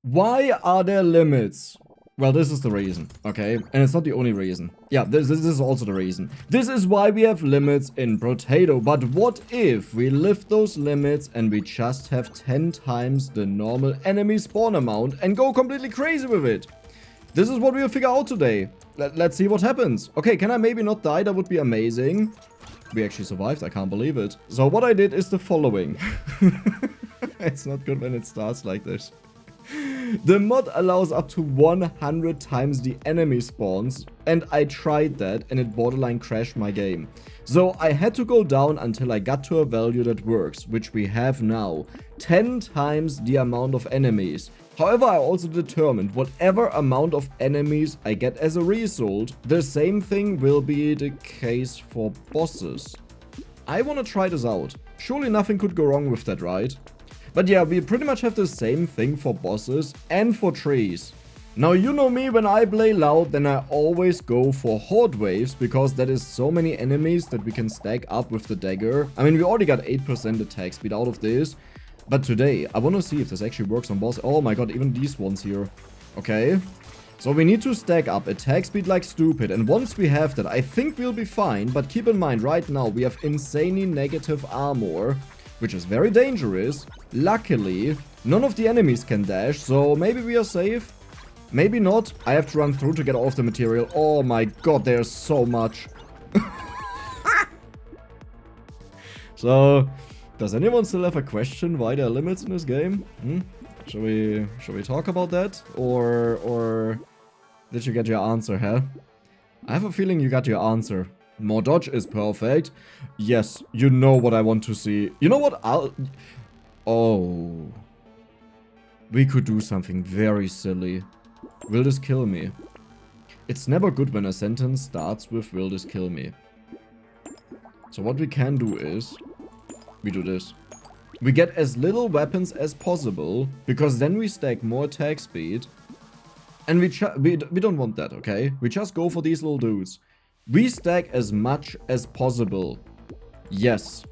Why are there limits? Well, this is the reason, okay? And it's not the only reason. Yeah, this is also the reason. This is why we have limits in Brotato. But what if we lift those limits and we just have 10 times the normal enemy spawn amount and go completely crazy with it? This is what we'll figure out today. Let's see what happens. Okay, can I maybe not die? That would be amazing. We actually survived. I can't believe it. So what I did is the following. It's not good when it starts like this. The mod allows up to 100 times the enemy spawns, and I tried that and it borderline crashed my game. So I had to go down until I got to a value that works, which we have now. 10 times the amount of enemies. However, I also determined whatever amount of enemies I get as a result, the same thing will be the case for bosses. I want to try this out. Surely nothing could go wrong with that, right? But yeah, we pretty much have the same thing for bosses and for trees. Now, you know me, when I play loud, then I always go for horde waves, because that is so many enemies that we can stack up with the dagger. I mean, we already got 8% attack speed out of this. But today, I want to see if this actually works on boss. Oh my god, even these ones here. Okay. So we need to stack up attack speed like stupid. And once we have that, I think we'll be fine. But keep in mind, right now, we have insanely negative armor, which is very dangerous. Luckily, none of the enemies can dash, so maybe we are safe. Maybe not. I have to run through to get all of the material. Oh my god, there's so much. So, does anyone still have a question why there are limits in this game? Should we talk about that? Or did you get your answer, huh? I have a feeling you got your answer. More dodge is perfect. Yes, you know what I want to see. You know what? Oh. We could do something very silly. Will this kill me? It's never good when a sentence starts with will this kill me. So what we can do is we do this. We get as little weapons as possible, because then we stack more attack speed. And we don't want that, okay? We just go for these little dudes. We stack as much as possible. Yes.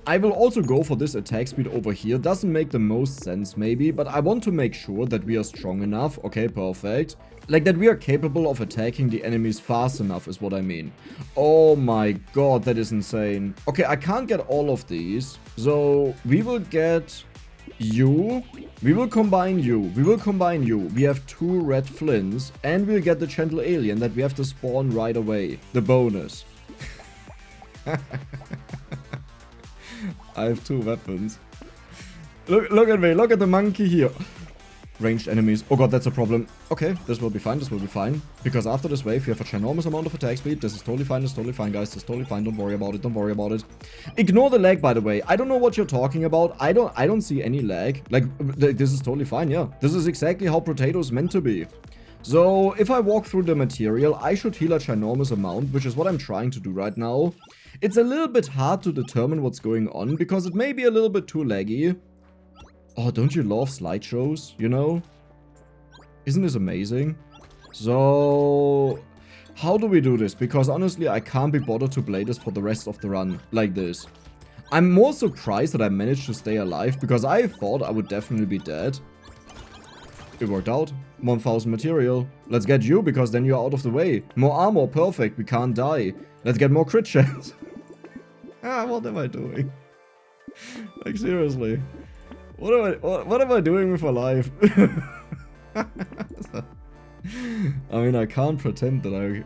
I will also go for this attack speed over here. Doesn't make the most sense maybe, but I want to make sure that we are strong enough. Okay, perfect. Like that we are capable of attacking the enemies fast enough is what I mean. Oh my god, that is insane. Okay, I can't get all of these. So we will get you. We will combine you. We will combine you. We have 2 red flints. And we'll get the gentle alien that we have to spawn right away. The bonus. I have 2 weapons. Look at me. Look at the monkey here. Ranged enemies. Oh god, that's a problem. Okay, this will be fine. This will be fine. Because after this wave, you have a ginormous amount of attack speed. This is totally fine. This is totally fine, guys. This is totally fine. Don't worry about it. Don't worry about it. Ignore the lag, by the way. I don't know what you're talking about. I don't see any lag. Like, this is totally fine, yeah. This is exactly how Brotato is meant to be. So, if I walk through the material, I should heal a ginormous amount, which is what I'm trying to do right now. It's a little bit hard to determine what's going on, because it may be a little bit too laggy. Oh, don't you love slideshows, you know? Isn't this amazing? So, how do we do this? Because honestly, I can't be bothered to play this for the rest of the run like this. I'm more surprised that I managed to stay alive, because I thought I would definitely be dead. It worked out. 1000 material. Let's get you, because then you're out of the way. More armor, perfect. We can't die. Let's get more crit chance. What am I doing? Like, seriously. What am I doing with my life? I mean, I can't pretend that I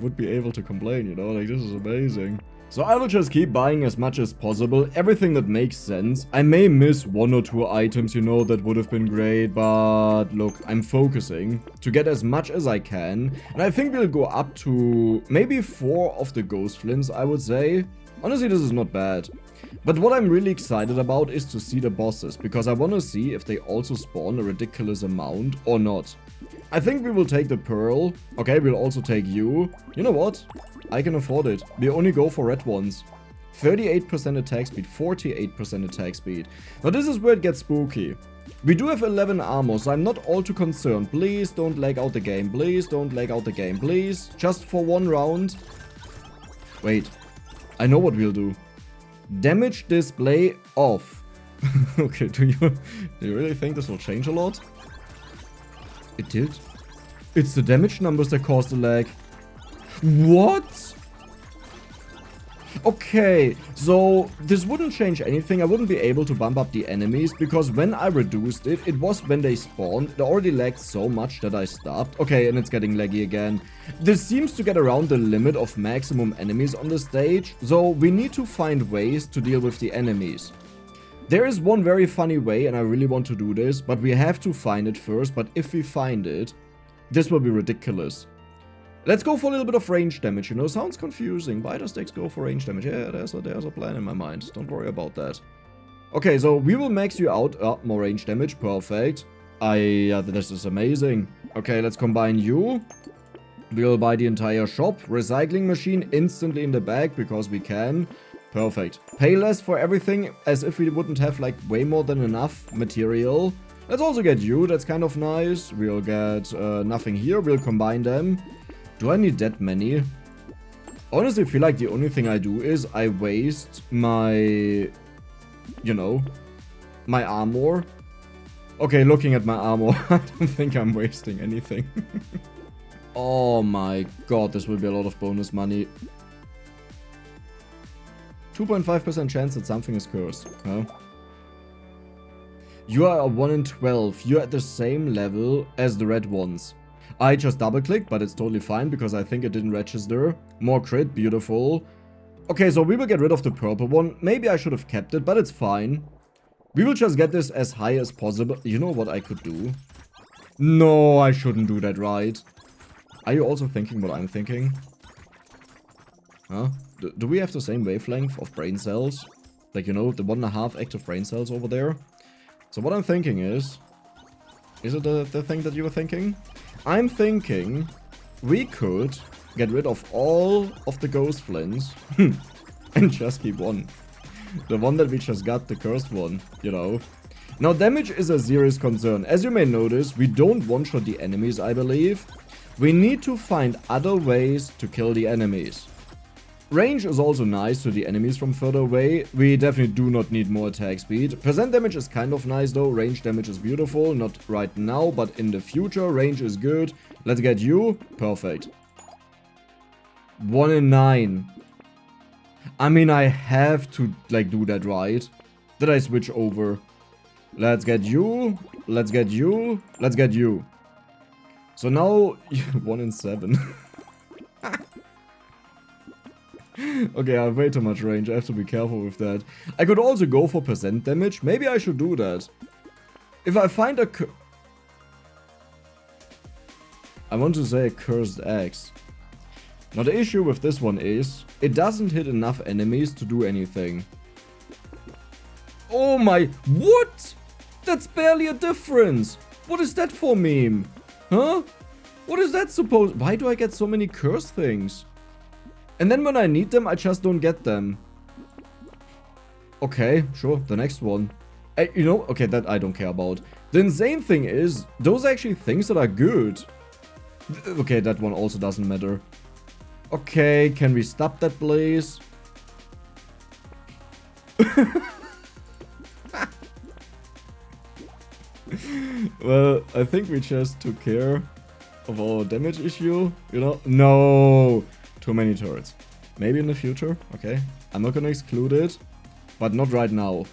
would be able to complain, you know? Like, this is amazing. So I will just keep buying as much as possible, everything that makes sense. I may miss 1 or 2 items, you know, that would have been great, but look, I'm focusing to get as much as I can. And I think we'll go up to maybe 4 of the ghost flints, I would say. Honestly, this is not bad. But what I'm really excited about is to see the bosses, because I want to see if they also spawn a ridiculous amount or not. I think we will take the pearl. Okay, we'll also take you. You know what? I can afford it. We only go for red ones. 38% attack speed, 48% attack speed. Now this is where it gets spooky. We do have 11 armor, so I'm not all too concerned. Please don't lag out the game. Please don't lag out the game. Please, just for 1 round. Wait, I know what we'll do. Damage display off. Okay, do you really think this will change a lot? It did? It's the damage numbers that caused the lag. What? Okay, so this wouldn't change anything. I wouldn't be able to bump up the enemies because when I reduced it, it was when they spawned. It already lagged so much that I stopped. Okay, and it's getting laggy again. This seems to get around the limit of maximum enemies on the stage, so we need to find ways to deal with the enemies. There is one very funny way, and I really want to do this, but we have to find it first. But if we find it, this will be ridiculous. Let's go for a little bit of range damage, you know, sounds confusing. Why does Dex go for range damage? Yeah, there's a plan in my mind. Don't worry about that. Okay, so we will max you out. Oh, more range damage, perfect. This is amazing. Okay, let's combine you. We'll buy the entire shop. Recycling machine instantly in the bag because we can. Perfect. Pay less for everything as if we wouldn't have like way more than enough material. Let's also get you, that's kind of nice. We'll get nothing here, we'll combine them. Do I need that many? Honestly, I feel like the only thing I do is I waste my, you know, my armor. Okay, looking at my armor, I don't think I'm wasting anything. Oh my god, this will be a lot of bonus money. 2.5% chance that something is cursed, huh? You are a 1 in 12. You're at the same level as the red ones. I just double-clicked, but it's totally fine because I think it didn't register. More crit, beautiful. Okay, so we will get rid of the purple one. Maybe I should have kept it, but it's fine. We will just get this as high as possible. You know what I could do? No, I shouldn't do that, right? Are you also thinking what I'm thinking? Huh? Do we have the same wavelength of brain cells? Like, you know, the 1.5 active brain cells over there? So what I'm thinking is it the thing that you were thinking? I'm thinking we could get rid of all of the ghost flints and just keep one. The one that we just got, the cursed one, you know. Now, damage is a serious concern. As you may notice, we don't one-shot the enemies, I believe. We need to find other ways to kill the enemies. Range is also nice to the enemies from further away. We definitely do not need more attack speed. Percent damage is kind of nice though. Range damage is beautiful. Not right now, but in the future. Range is good. Let's get you. Perfect. 1 in 9. I mean, I have to, like, do that, right? Did I switch over? Let's get you. Let's get you. Let's get you. So now, 1 in 7. Okay, I have way too much range. I have to be careful with that. I could also go for percent damage. Maybe I should do that. If I find a I want to say a cursed axe. Now the issue with this one is, it doesn't hit enough enemies to do anything. Oh my... What? That's barely a difference. What is that for meme? Huh? What is that supposed... Why do I get so many curse things? And then when I need them, I just don't get them. Okay, sure, the next one. You know, okay, that I don't care about. The insane thing is, those are actually things that are good. Okay, that one also doesn't matter. Okay, can we stop that, please? Well, I think we just took care of our damage issue, you know? No! Too many turrets. Maybe in the future, okay? I'm not gonna exclude it, but not right now.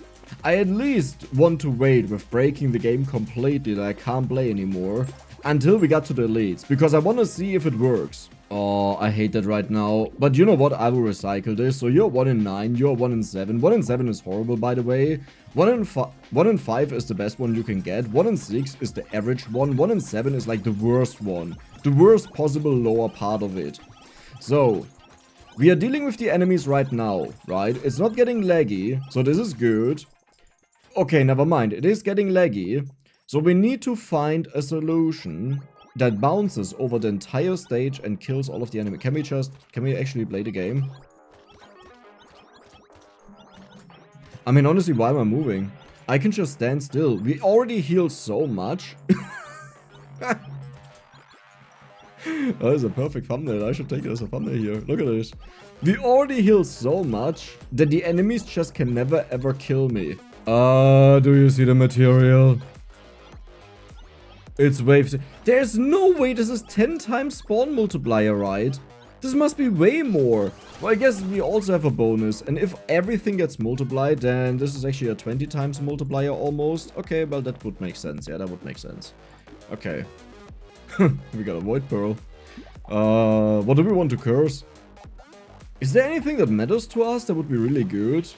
I at least want to wait with breaking the game completely that I can't play anymore until we got to the elites, because I want to see if it works. Oh, I hate that right now. But you know what? I will recycle this. So you're 1 in 9, you're 1 in 7. 1 in 7 is horrible, by the way. 1 in 5 is the best one you can get. 1 in 6 is the average one. 1 in 7 is like the worst one. The worst possible lower part of it. So, we are dealing with the enemies right now, right? It's not getting laggy, so this is good. Okay, never mind. It is getting laggy. So we need to find a solution that bounces over the entire stage and kills all of the enemies. Can we actually play the game? I mean, honestly, why am I moving? I can just stand still. We already healed so much. That is a perfect thumbnail. I should take it as a thumbnail here. Look at this. We already healed so much that the enemies just can never ever kill me. Do you see the material? It's wave. There's no way this is 10 times spawn multiplier, right? This must be way more. Well, I guess we also have a bonus. And if everything gets multiplied, then this is actually a 20 times multiplier almost. Okay, well, that would make sense. Yeah, that would make sense. Okay. We got a void pearl. What do we want to curse? Is there anything that matters to us that would be really good?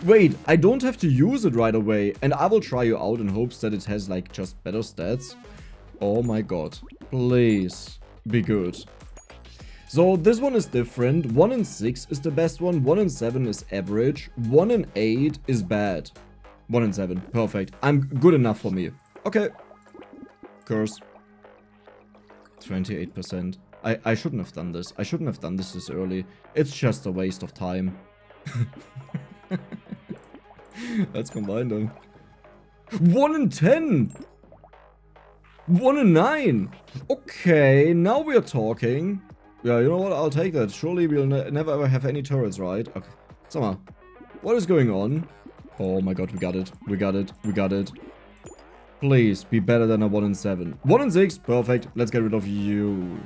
Wait, I don't have to use it right away. And I will try you out in hopes that it has, like, just better stats. Oh my god. Please be good. So this one is different. 1 in 6 is the best one. 1 in 7 is average. 1 in 8 is bad. 1 in 7. Perfect. I'm good enough for me. Okay. Curse. 28%. I shouldn't have done this. I shouldn't have done this early. It's just a waste of time. Let's combine them. 1 in 10! 1 in 9! Okay, now we're talking. Yeah, you know what? I'll take that. Surely we'll never ever have any turrets, right? Okay. Summer, what is going on? Oh my god, we got it. We got it. We got it. Please, be better than a 1 in 7. 1 in 6, perfect. Let's get rid of you.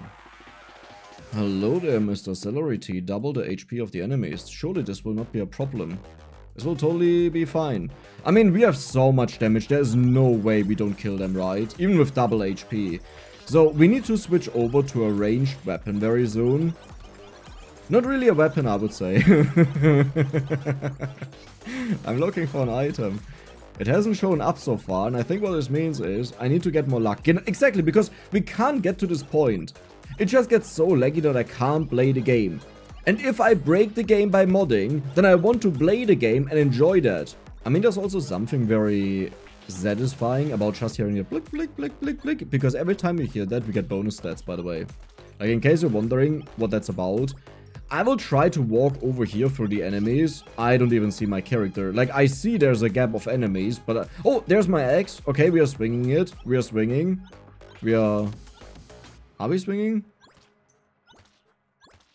Hello there, Mr. Celery Tea. Double the HP of the enemies. Surely this will not be a problem. This will totally be fine. I mean, we have so much damage. There's no way we don't kill them, right? Even with double HP. So, we need to switch over to a ranged weapon very soon. Not really a weapon, I would say. I'm looking for an item. It hasn't shown up so far, and I think what this means is I need to get more luck. Exactly, because we can't get to this point. It just gets so laggy that I can't play the game. And if I break the game by modding, then I want to play the game and enjoy that. I mean, there's also something very satisfying about just hearing it blick, blick, blick, blick, blick. Because every time we hear that, we get bonus stats, by the way. Like, in case you're wondering what that's about, I will try to walk over here through the enemies. I don't even see my character. Like, I see there's a gap of enemies, but... oh, there's my axe. Okay, we are swinging it. We are swinging. We are... are we swinging?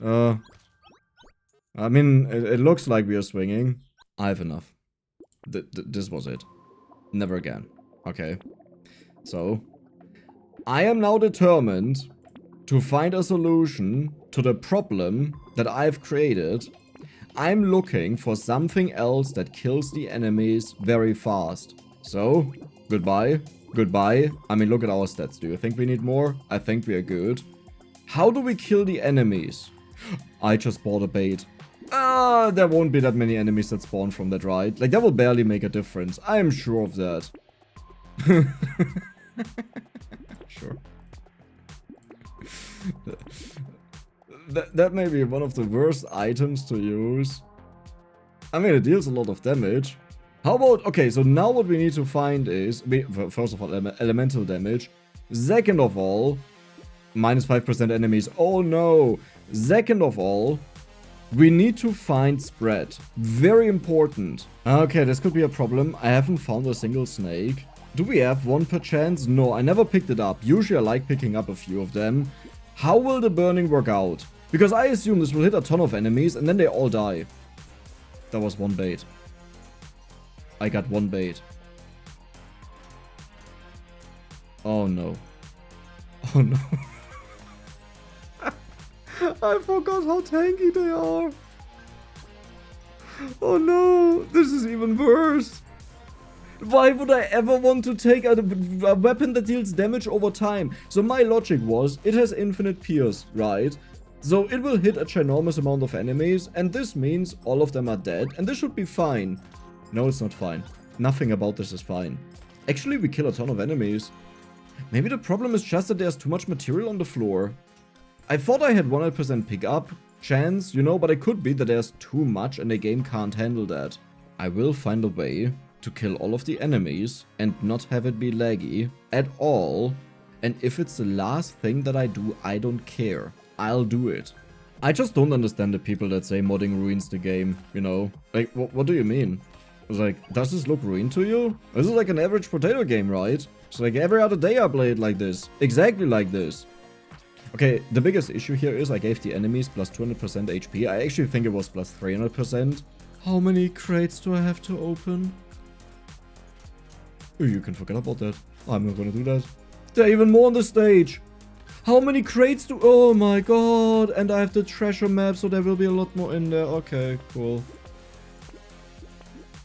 I mean, it looks like we are swinging. I have enough. This was it. Never again. Okay. So, I am now determined to find a solution to the problem that I've created. I'm looking for something else that kills the enemies very fast. So, goodbye. Goodbye. I mean, look at our stats. Do you think we need more? I think we are good. How do we kill the enemies? I just bought a bait. There won't be that many enemies that spawn from that, right? Like, that will barely make a difference. I am sure of that. Sure. That may be one of the worst items to use. I mean, it deals a lot of damage. How about... okay, so now what we need to find is... first of all, elemental damage. Second of all... minus 5% enemies. Oh no! Second of all... we need to find spread. Very important. Okay, this could be a problem. I haven't found a single snake. Do we have one per chance? No, I never picked it up. Usually I like picking up a few of them. How will the burning work out? Because I assume this will hit a ton of enemies and then they all die. That was one bait. I got one bait. Oh no. Oh no. I forgot how tanky they are. Oh no, this is even worse. Why would I ever want to take a weapon that deals damage over time? So my logic was, it has infinite pierce, right? So it will hit a ginormous amount of enemies, and this means all of them are dead, and this should be fine. No, it's not fine. Nothing about this is fine. Actually, we kill a ton of enemies. Maybe the problem is just that there's too much material on the floor. I thought I had 100% pickup chance, you know, but it could be that there's too much and the game can't handle that. I will find a way to kill all of the enemies and not have it be laggy at all. And if it's the last thing that I do, I don't care. I'll do it. I just don't understand the people that say modding ruins the game, you know? Like, what do you mean? It's like, does this look ruined to you? This is like an average potato game, right? It's like every other day I play it like this. Exactly like this. Okay, the biggest issue here is I gave the enemies plus 200% HP. I actually think it was plus 300%. How many crates do I have to open? Oh, you can forget about that. I'm not gonna do that. There are even more on the stage. How many crates do... Oh my god. And I have the treasure map, so there will be a lot more in there. Okay, cool.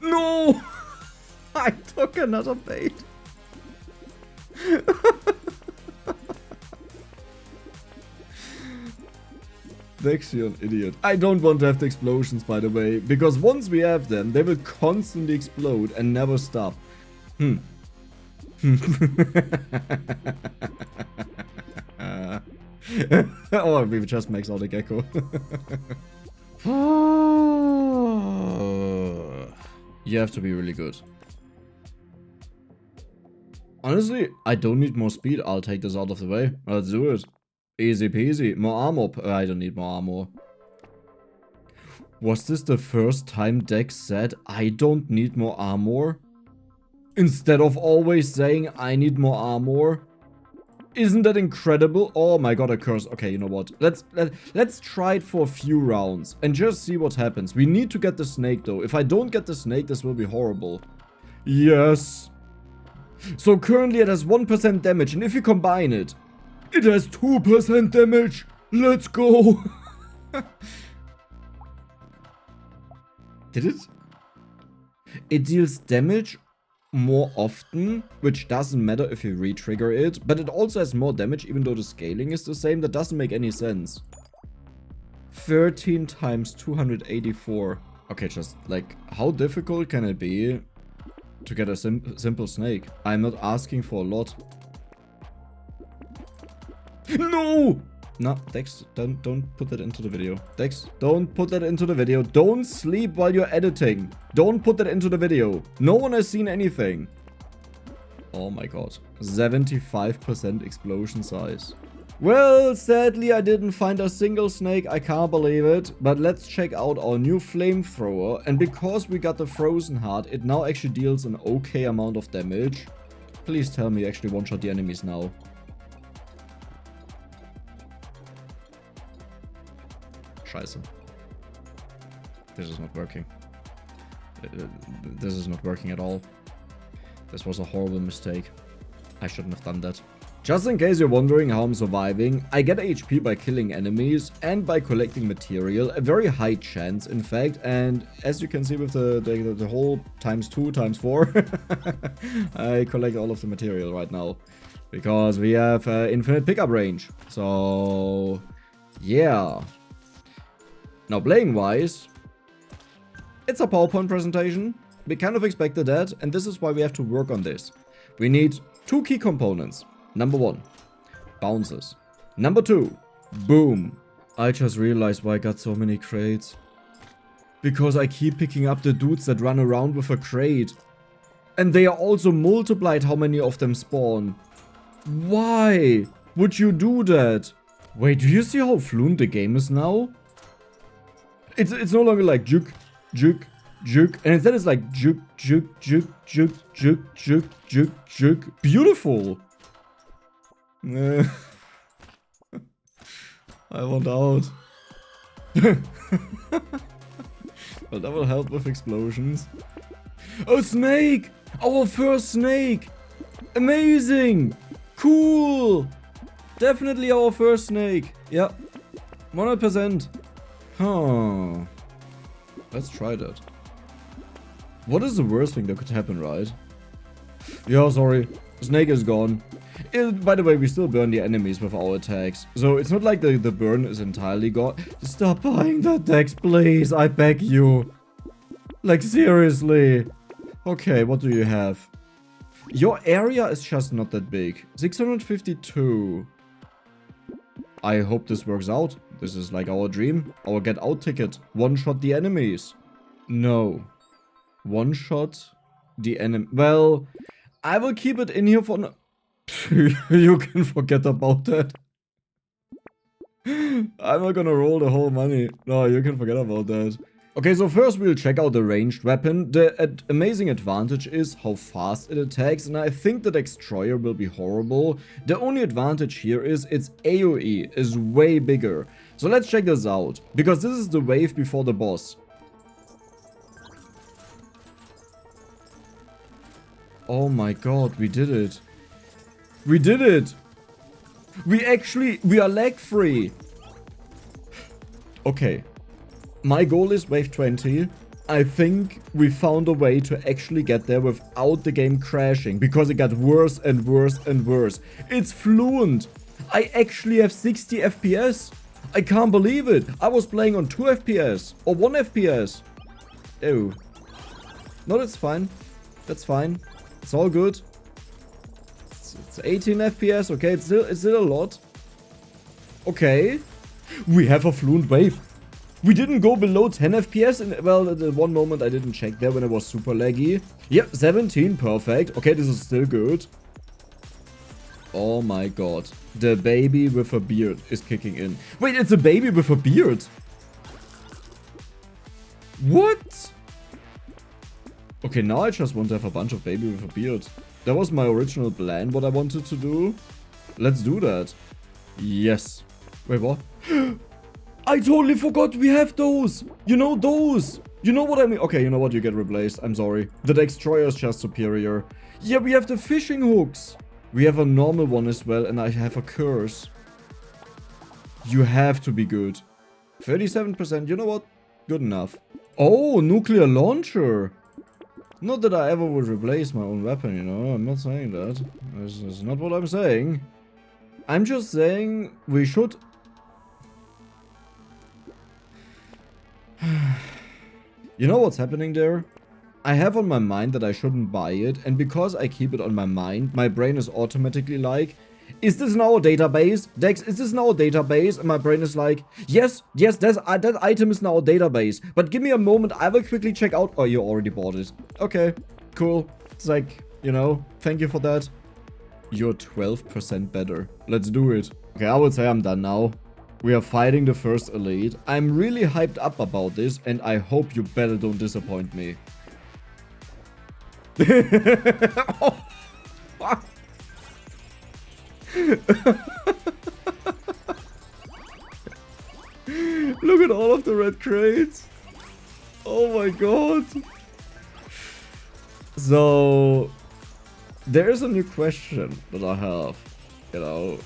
No! I took another bait. Actually an idiot. I don't want to have the explosions, by the way, because once we have them, they will constantly explode and never stop. Oh, we just maxed out a gecko. You have to be really good. Honestly, I don't need more speed. I'll take this out of the way. Let's do it. Easy peasy. More armor. I don't need more armor. Was this the first time Dex said, I don't need more armor? Instead of always saying, I need more armor? Isn't that incredible? Oh my god, a curse. Okay, you know what? Let's try it for a few rounds and just see what happens. We need to get the snake though. If I don't get the snake, this will be horrible. Yes. So currently it has 1% damage, and if you combine it, it has 2% damage. Let's go. Did it? It deals damage more often, which doesn't matter if you re-trigger it, but it also has more damage even though the scaling is the same. That doesn't make any sense. 13 times 284. Okay, just like, how difficult can it be to get a simple snake? I'm not asking for a lot. No! No, Dex, don't put that into the video. Dex, don't put that into the video. Don't sleep while you're editing. Don't put that into the video. No one has seen anything. Oh my god. 75% explosion size. Well, sadly, I didn't find a single snake. I can't believe it. But let's check out our new flamethrower. And because we got the frozen heart, it now actually deals an okay amount of damage. Please tell me you actually one-shot the enemies now. Scheiße. This is not working. This is not working at all. This was a horrible mistake. I shouldn't have done that. Just in case you're wondering how I'm surviving, I get HP by killing enemies and by collecting material. A very high chance, in fact. And as you can see with the whole times 2, times 4, I collect all of the material right now. Because we have infinite pickup range. So, yeah. Now, playing-wise, it's a PowerPoint presentation. We kind of expected that, and this is why we have to work on this. We need 2 key components. Number 1, bounces. Number 2, boom. I just realized why I got so many crates. Because I keep picking up the dudes that run around with a crate. And they are also multiplied how many of them spawn. Why would you do that? Wait, do you see how fluent the game is now? It's no longer like juke, juke, juke, and instead it's like juke, juke, juke, juke, juke, juke, juke, juke. Beautiful. I want out. Well, that will help with explosions. Oh, snake! Our first snake! Amazing! Cool! Definitely our first snake. Yeah. 100%. Huh. Let's try that. What is the worst thing that could happen, right? Yeah, sorry. Snake is gone. By the way, we still burn the enemies with our attacks. So it's not like the burn is entirely gone. Stop buying that Dex, please. I beg you. Like, seriously. Okay, what do you have? Your area is just not that big. 652. I hope this works out. This is like our dream. Our get out ticket. One-shot the enemies. No. One-shot the enemy. Well, I will keep it in here for now. You can forget about that. I'm not gonna roll the whole money. No, you can forget about that. Okay, so first we'll check out the ranged weapon. The amazing advantage is how fast it attacks, and I think the Destroyer will be horrible. The only advantage here is its AoE is way bigger. So let's check this out, because this is the wave before the boss. Oh my god, we did it. We did it. We are lag free. Okay. My goal is wave 20. I think we found a way to actually get there without the game crashing, because it got worse and worse and worse. It's fluent. I actually have 60 FPS. I can't believe it. I was playing on 2 FPS or 1 FPS. Ew. No, that's fine. That's fine. It's all good. It's 18 FPS. Okay, it's still a lot. Okay. We have a fluent wave. We didn't go below 10 FPS. Well, at the one moment I didn't check there when it was super laggy. Yep, 17. Perfect. Okay, this is still good. Oh my god. The baby with a beard is kicking in. Wait, it's a baby with a beard. What? Okay, now I just want to have a bunch of baby with a beard. That was my original plan, what I wanted to do. Let's do that. Yes. Wait, what? I totally forgot we have those. You know those. You know what I mean? Okay, you know what? You get replaced. I'm sorry. The destroyer is just superior. Yeah, we have the fishing hooks. We have a normal one as well, and I have a curse. You have to be good. 37%. You know what? Good enough. Oh, nuclear launcher. Not that I ever would replace my own weapon, you know. I'm not saying that. This is not what I'm saying. I'm just saying we should... You know what's happening there? I have on my mind that I shouldn't buy it, and because I keep it on my mind, my brain is automatically like, is this now a database? Dex, is this now a database? And my brain is like, yes, that item is now a database. But give me a moment, I will quickly check out. Oh, you already bought it. Okay, cool. It's like, you know, thank you for that. You're 12% better. Let's do it. Okay, I would say I'm done now. We are fighting the first elite. I'm really hyped up about this, and I hope you better don't disappoint me. Oh. Look at all of the red crates. Oh my god. So there is a new question that I have, you know.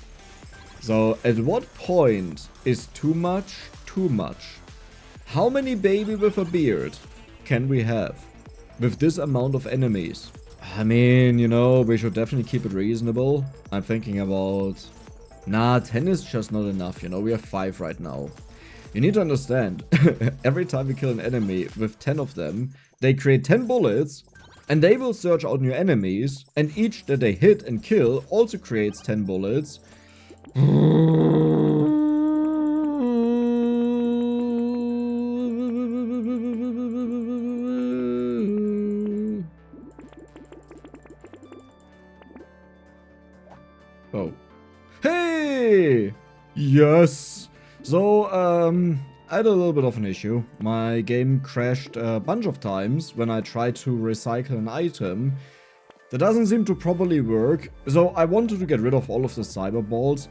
So at what point is too much too much? How many baby with a beard can we have with this amount of enemies? I mean, you know, we should definitely keep it reasonable. I'm thinking about... Nah, 10 is just not enough, you know, we have 5 right now. You need to understand, every time we kill an enemy with 10 of them, they create 10 bullets, and they will search out new enemies, and each that they hit and kill also creates 10 bullets. Oh. Hey! Yes! So, I had a little bit of an issue. My game crashed a bunch of times when I tried to recycle an item. That doesn't seem to properly work. So, I wanted to get rid of all of the cyber balls.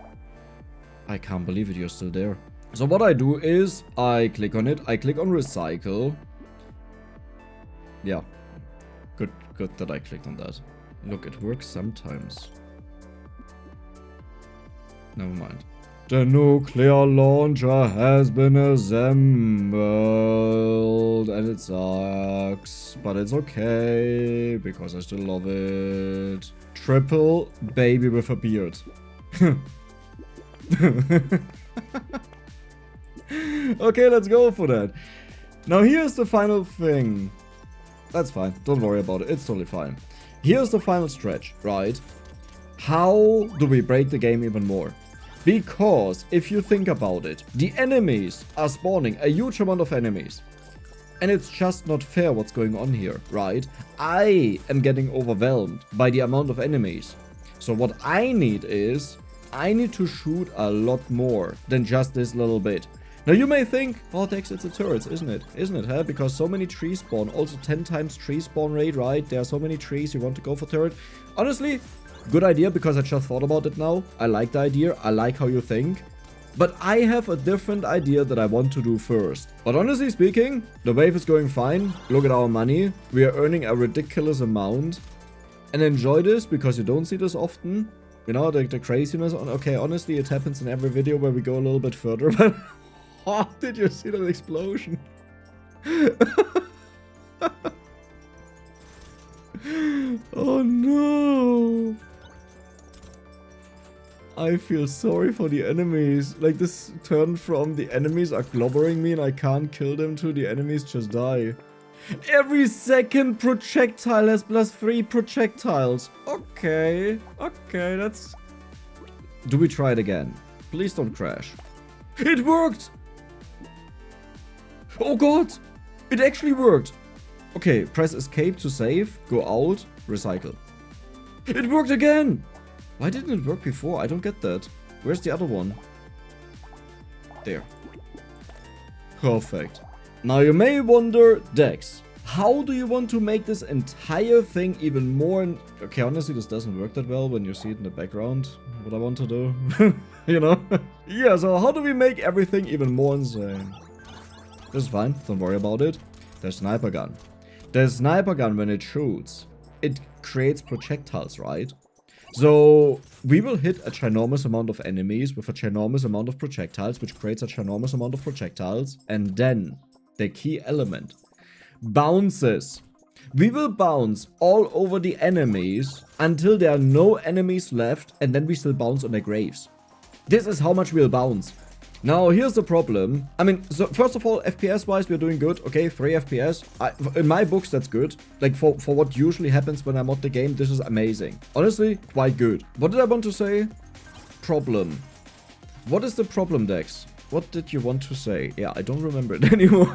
I can't believe it, you're still there. So, what I do is, I click on it, I click on recycle. Yeah. Good that I clicked on that. Look, it works sometimes. Never mind. The nuclear launcher has been assembled and it sucks, but it's okay because I still love it. Triple baby with a beard. Okay, let's go for that. Now here's the final thing. That's fine, don't worry about it, it's totally fine. Here's the final stretch, right? How do we break the game even more? Because, if you think about it, the enemies are spawning a huge amount of enemies. And it's just not fair what's going on here, right? I am getting overwhelmed by the amount of enemies. So what I need is, I need to shoot a lot more than just this little bit. Now you may think, oh Dex, it's a turret, isn't it? Isn't it, huh? Because so many trees spawn, also 10 times tree spawn rate, right? There are so many trees, you want to go for turret. Honestly, good idea, because I just thought about it now. I like the idea, I like how you think. But I have a different idea that I want to do first. But honestly speaking, the wave is going fine. Look at our money. We are earning a ridiculous amount. And enjoy this, because you don't see this often. You know, the craziness. Okay, honestly, it happens in every video where we go a little bit further, but... Oh, did you see that explosion? Oh no! I feel sorry for the enemies. Like, this turned from the enemies are globbering me and I can't kill them to the enemies just die. Every second projectile has +3 projectiles. Okay, okay, that's... Do we try it again? Please don't crash. It worked! Oh god! It actually worked! Okay, press escape to save, go out, recycle. It worked again! Why didn't it work before? I don't get that. Where's the other one? There. Perfect. Now you may wonder, Dex, how do you want to make this entire thing even more... Okay, honestly, this doesn't work that well when you see it in the background. What I want to do. You know? Yeah, so how do we make everything even more insane? This is fine, don't worry about it. The sniper gun. The sniper gun, when it shoots, it creates projectiles, right? So we will hit a ginormous amount of enemies with a ginormous amount of projectiles, which creates a ginormous amount of projectiles. And then, the key element, bounces. We will bounce all over the enemies until there are no enemies left, and then we still bounce on their graves. This is how much we'll bounce. Now, here's the problem. I mean, so first of all, FPS-wise, we're doing good. Okay, 3 FPS. In my books, that's good. Like, for what usually happens when I mod the game, this is amazing. Honestly, quite good. What did I want to say? Problem. What is the problem, Dex? What did you want to say? Yeah, I don't remember it anymore.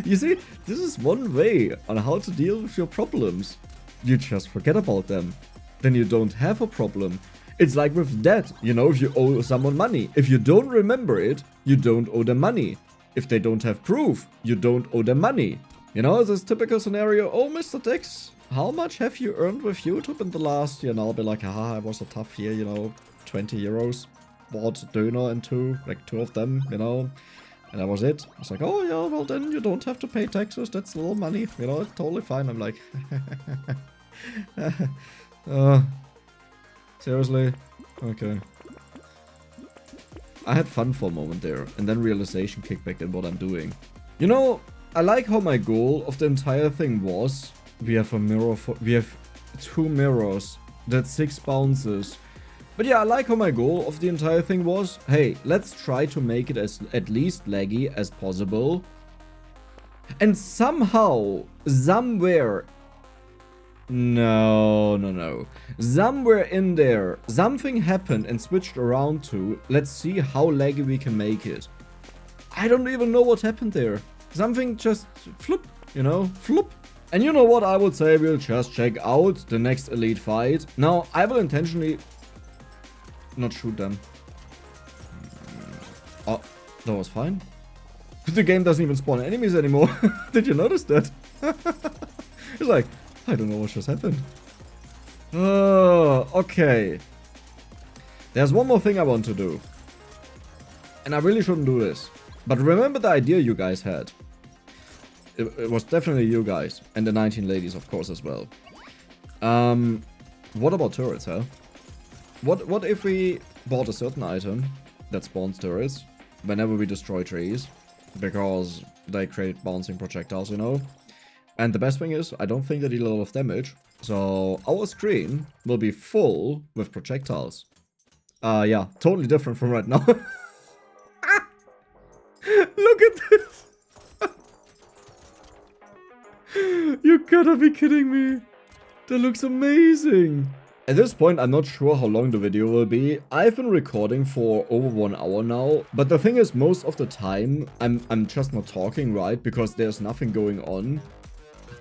You see, this is one way on how to deal with your problems. You just forget about them. Then you don't have a problem. It's like with debt, you know, if you owe someone money. If you don't remember it, you don't owe them money. If they don't have proof, you don't owe them money. You know, this typical scenario, oh, Mr. Dix, how much have you earned with YouTube in the last year? And I'll be like, haha, it was a tough year, you know, 20 euros. Bought Döner and two of them, you know. And that was it. I was like, oh, yeah, well, then you don't have to pay taxes. That's a little money, you know, it's totally fine. I'm like, seriously? Okay. I had fun for a moment there, and then realization kicked back in what I'm doing. You know, I like how my goal of the entire thing was, we have a mirror for, we have 2 mirrors, that's 6 bounces. But yeah, I like how my goal of the entire thing was, hey, let's try to make it as at least laggy as possible. And somehow, somewhere... No. Somewhere in there, something happened and switched around to, let's see how laggy we can make it. I don't even know what happened there. Something just flip, you know, flip. And you know what I would say, we'll just check out the next elite fight. Now, I will intentionally not shoot them. Oh, that was fine. The game doesn't even spawn enemies anymore. Did you notice that? It's like, I don't know what just happened. Oh, okay. There's one more thing I want to do. And I really shouldn't do this. But remember the idea you guys had. It was definitely you guys. And the 19 ladies, of course, as well. What about turrets, huh? What if we bought a certain item that spawns turrets whenever we destroy trees? Because they create bouncing projectiles, you know? And the best thing is, I don't think they deal a lot of damage. So our screen will be full with projectiles. Yeah, totally different from right now. Look at this! You gotta be kidding me. That looks amazing. At this point, I'm not sure how long the video will be. I've been recording for over 1 hour now. But the thing is, most of the time, I'm just not talking, right? Because there's nothing going on.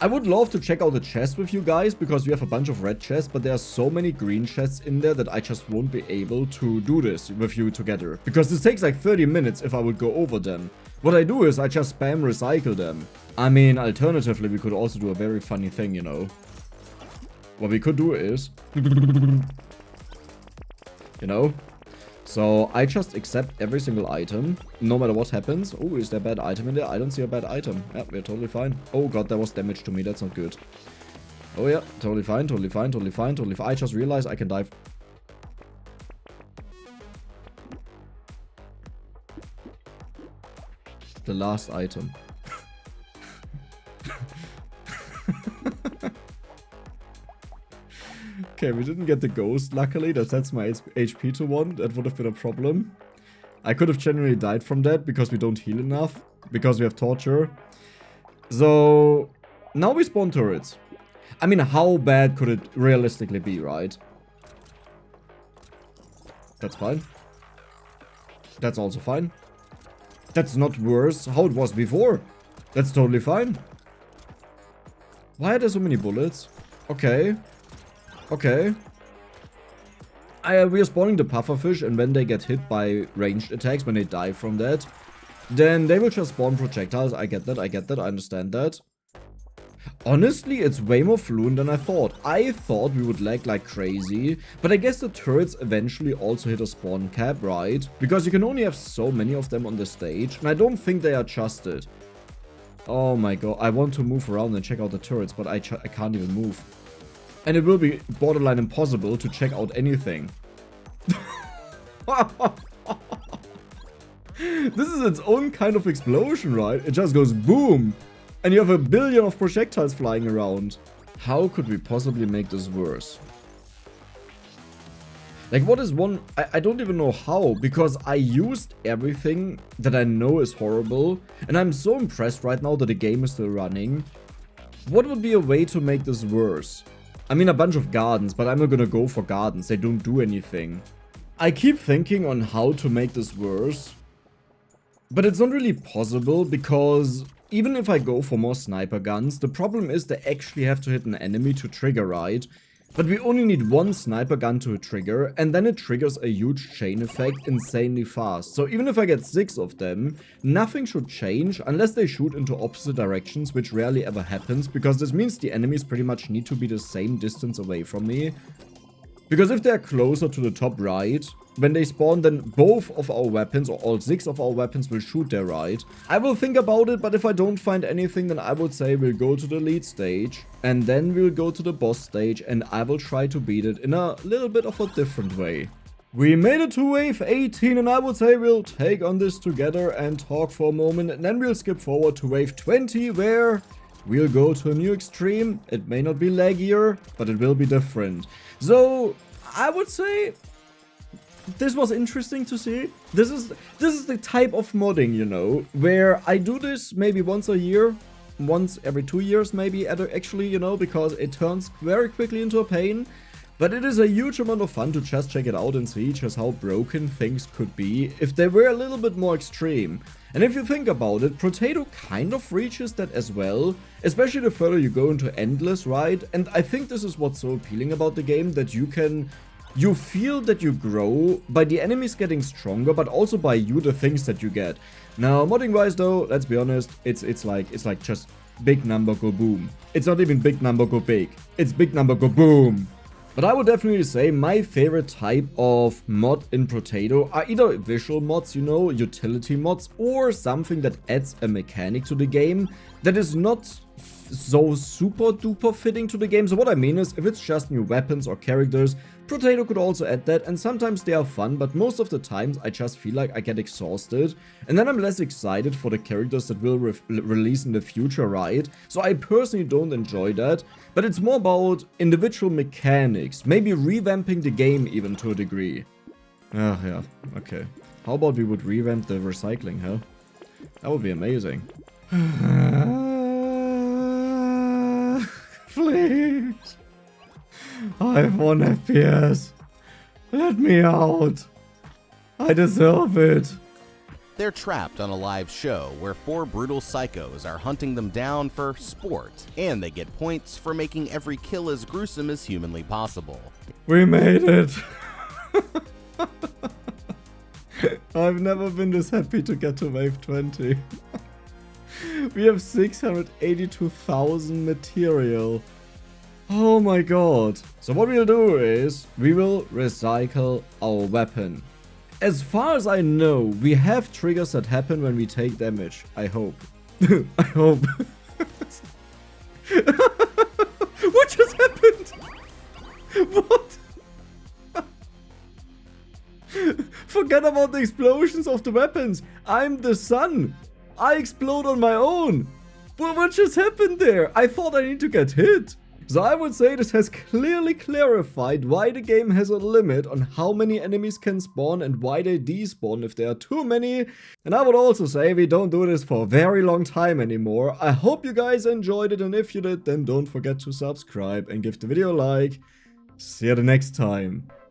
I would love to check out the chest with you guys, because we have a bunch of red chests, but there are so many green chests in there that I just won't be able to do this with you together. Because this takes like 30 minutes if I would go over them. What I do is I just spam recycle them. I mean, alternatively, we could also do a very funny thing, you know. What we could do is... You know? So I just accept every single item, no matter what happens. Oh, is there a bad item in there? I don't see a bad item. Yeah, we're totally fine. Oh god, there was damage to me. That's not good. Oh yeah, totally fine, totally fine, totally fine, totally fine. I just realized I can dive. The last item. Okay, we didn't get the ghost, luckily. That sets my HP to 1. That would have been a problem. I could have genuinely died from that because we don't heal enough. Because we have torture. So, now we spawn turrets. I mean, how bad could it realistically be, right? That's fine. That's also fine. That's not worse how it was before. That's totally fine. Why are there so many bullets? Okay. Okay. We are spawning the pufferfish, and when they get hit by ranged attacks, when they die from that, then they will just spawn projectiles. I get that, I understand that. Honestly, it's way more fluent than I thought. I thought we would lag like crazy, but I guess the turrets eventually also hit a spawn cap, right? Because you can only have so many of them on the stage, and I don't think they are adjusted. Oh my god, I want to move around and check out the turrets, but I can't even move. And it will be borderline impossible to check out anything. This is its own kind of explosion, right? It just goes boom! And you have a billion of projectiles flying around. How could we possibly make this worse? Like, what is one... I don't even know how, because I used everything that I know is horrible, and I'm so impressed right now that the game is still running. What would be a way to make this worse? I mean, a bunch of gardens, but I'm not gonna go for gardens. They don't do anything. I keep thinking on how to make this worse, but it's not really possible, because even if I go for more sniper guns, the problem is they actually have to hit an enemy to trigger, right? But we only need one sniper gun to trigger, and then it triggers a huge chain effect insanely fast. So even if I get 6 of them, nothing should change unless they shoot into opposite directions, which rarely ever happens, because this means the enemies pretty much need to be the same distance away from me. Because if they're closer to the top right, when they spawn, then both of our weapons, or all 6 of our weapons, will shoot their right. I will think about it, but if I don't find anything, then I would say we'll go to the lead stage, and then we'll go to the boss stage, and I will try to beat it in a little bit of a different way. We made it to wave 18, and I would say we'll take on this together and talk for a moment, and then we'll skip forward to wave 20, where we'll go to a new extreme. It may not be laggier, but it will be different. So, I would say this was interesting to see. This is the type of modding, you know, where I do this maybe once a year, once every 2 years maybe, actually, you know, because it turns very quickly into a pain. But it is a huge amount of fun to just check it out and see just how broken things could be if they were a little bit more extreme. And if you think about it, Brotato kind of reaches that as well, especially the further you go into Endless, right? And I think this is what's so appealing about the game, that you feel that you grow by the enemies getting stronger, but also by you, the things that you get. Now, modding wise though, let's be honest, it's like just big number go boom. It's not even big number go big. It's big number go boom. But I would definitely say my favorite type of mod in Brotato are either visual mods, you know, utility mods, or something that adds a mechanic to the game that is not so super duper fitting to the game. So what I mean is, if it's just new weapons or characters, Brotato could also add that, and sometimes they are fun, but most of the times I just feel like I get exhausted, and then I'm less excited for the characters that will release in the future, right? So I personally don't enjoy that, but it's more about individual mechanics, maybe revamping the game even to a degree. Ah, yeah, okay. How about we would revamp the recycling, huh? That would be amazing. Please. I have 1 FPS. Let me out. I deserve it. They're trapped on a live show where 4 brutal psychos are hunting them down for sport, and they get points for making every kill as gruesome as humanly possible. We made it. I've never been this happy to get to wave 20. We have 682,000 material. Oh my god. So what we'll do is, we will recycle our weapon. As far as I know, we have triggers that happen when we take damage. I hope. I hope. What just What? Forget about the explosions of the weapons. I'm the sun. I explode on my own. Well, what just happened there? I thought I need to get hit. So I would say this has clearly clarified why the game has a limit on how many enemies can spawn and why they despawn if there are too many. And I would also say we don't do this for a very long time anymore. I hope you guys enjoyed it, and if you did, then don't forget to subscribe and give the video a like. See you the next time.